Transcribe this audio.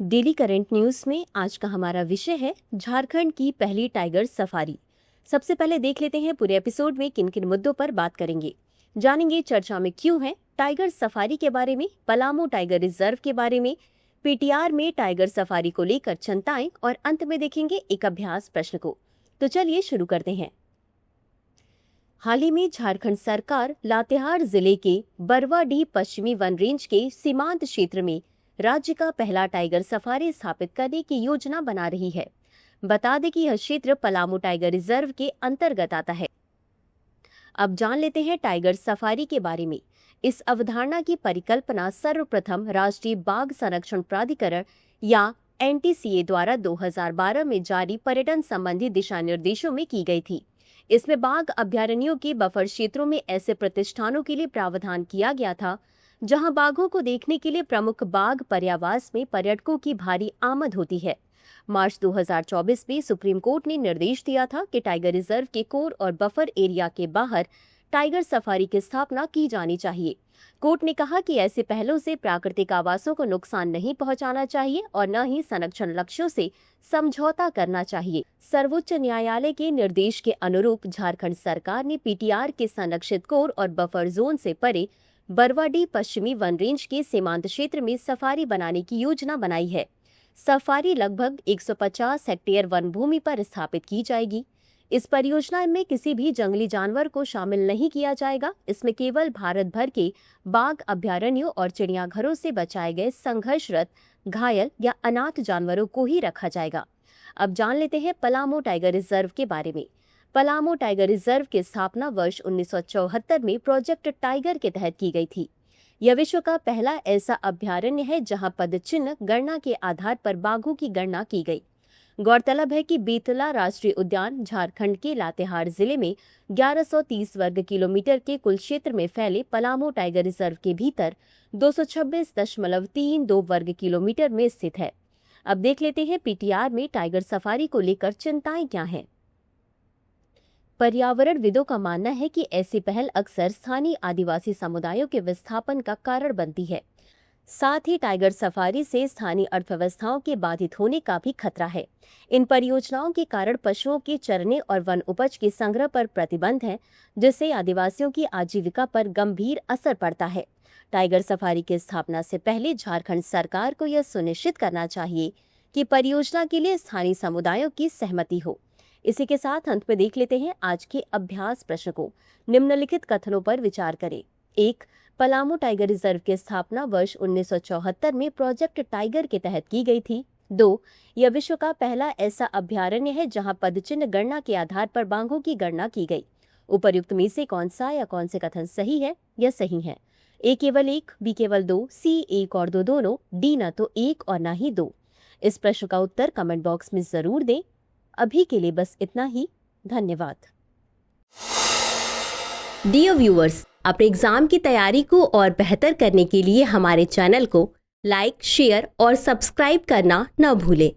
Daily current news में आज का हमारा विषय है झारखंड की पहली टाइगर सफारी। सबसे पहले देख लेते हैं पूरे एपिसोड में किन किन मुद्दों पर बात करेंगे। जानेंगे चर्चा में क्यों है टाइगर सफारी के बारे में, पलामू टाइगर रिजर्व के बारे में, पीटीआर में टाइगर सफारी को लेकर चिंताएं और अंत में देखेंगे एक अभ्यास प्रश्न को। तो चलिए शुरू करते हैं। हाल ही में झारखंड सरकार लातेहार जिले के बरवाडीह पश्चिमी वन रेंज के सीमांत क्षेत्र में राज्य का पहला टाइगर सफारी स्थापित करने की योजना बना रही है। बता दें कि यह क्षेत्र पलामू टाइगर रिजर्व के अंतर्गत आता है। अब जान लेते हैं टाइगर सफारी के बारे में। इस अवधारणा की परिकल्पना सर्वप्रथम राष्ट्रीय बाघ संरक्षण प्राधिकरण या एनटीसीए द्वारा 2012 में जारी पर्यटन संबंधी दिशा निर्देशों में की गई थी। इसमें बाघ अभयारण्यों के बफर क्षेत्रों में ऐसे प्रतिष्ठानों के लिए प्रावधान किया गया था जहां बाघों को देखने के लिए प्रमुख बाघ पर्यावास में पर्यटकों की भारी आमद होती है। मार्च 2024 में सुप्रीम कोर्ट ने निर्देश दिया था कि टाइगर रिजर्व के कोर और बफर एरिया के बाहर टाइगर सफारी की स्थापना की जानी चाहिए। कोर्ट ने कहा कि ऐसे पहलों से प्राकृतिक आवासों को नुकसान नहीं पहुंचाना चाहिए और न ही संरक्षण लक्ष्यों से समझौता करना चाहिए। सर्वोच्च न्यायालय के निर्देश के अनुरूप झारखंड सरकार ने पीटीआर के संरक्षित कोर और बफर जोन से परे बरवाडीह पश्चिमी वन रेंज के सीमांत क्षेत्र में सफारी बनाने की योजना बनाई है। सफारी लगभग 150 हेक्टेयर वन भूमि पर स्थापित की जाएगी। इस परियोजना में किसी भी जंगली जानवर को शामिल नहीं किया जाएगा। इसमें केवल भारत भर के बाघ अभयारण्यों और चिड़ियाघरों से बचाए गए संघर्षरत, घायल या अनाथ जानवरों को ही रखा जाएगा। अब जान लेते हैं पलामू टाइगर रिजर्व के बारे में। पलामू टाइगर रिजर्व की स्थापना वर्ष 1974 में प्रोजेक्ट टाइगर के तहत की गई थी। यह विश्व का पहला ऐसा अभयारण्य है जहां पदचिन्ह गणना के आधार पर बाघों की गणना की गई। गौरतलब है कि बेतला राष्ट्रीय उद्यान झारखंड के लातेहार जिले में 1130 वर्ग किलोमीटर के कुल क्षेत्र में फैले पलामू टाइगर रिजर्व के भीतर 226.32 वर्ग किलोमीटर में स्थित है। अब देख लेते हैं पीटीआर में टाइगर सफारी को लेकर चिंताएं क्या हैं। पर्यावरणविदों का मानना है कि ऐसी पहल अक्सर स्थानीय आदिवासी समुदायों के विस्थापन का कारण बनती है। साथ ही टाइगर सफारी से स्थानीय अर्थव्यवस्थाओं के बाधित होने का भी खतरा है। इन परियोजनाओं के कारण पशुओं के चरने और वन उपज के संग्रह पर प्रतिबंध है, जिससे आदिवासियों की आजीविका पर गंभीर असर पड़ता है। टाइगर सफारी की स्थापना से पहले झारखंड सरकार को यह सुनिश्चित करना चाहिए कि परियोजना के लिए स्थानीय समुदायों की सहमति हो। इसी के साथ अंत में देख लेते हैं आज के अभ्यास प्रश्न को। निम्नलिखित कथनों पर विचार करें। 1. पलामू टाइगर रिजर्व की स्थापना वर्ष 1974 में प्रोजेक्ट टाइगर के तहत की गई थी। 2. यह विश्व का पहला ऐसा अभयारण्य है जहां पदचिन्ह गणना के आधार पर बाघों की गणना की गई। उपर्युक्त में से कौन सा या कौन से कथन सही है या सही है? ए केवल 1, बी केवल 2, सी 1 और 2 दोनों, डी न तो 1 और न ही 2। इस प्रश्न का उत्तर कमेंट बॉक्स में जरूर दें। अभी के लिए बस इतना ही। धन्यवाद। डियर व्यूअर्स, अपने एग्जाम की तैयारी को और बेहतर करने के लिए हमारे चैनल को लाइक, शेयर और सब्सक्राइब करना न भूलें।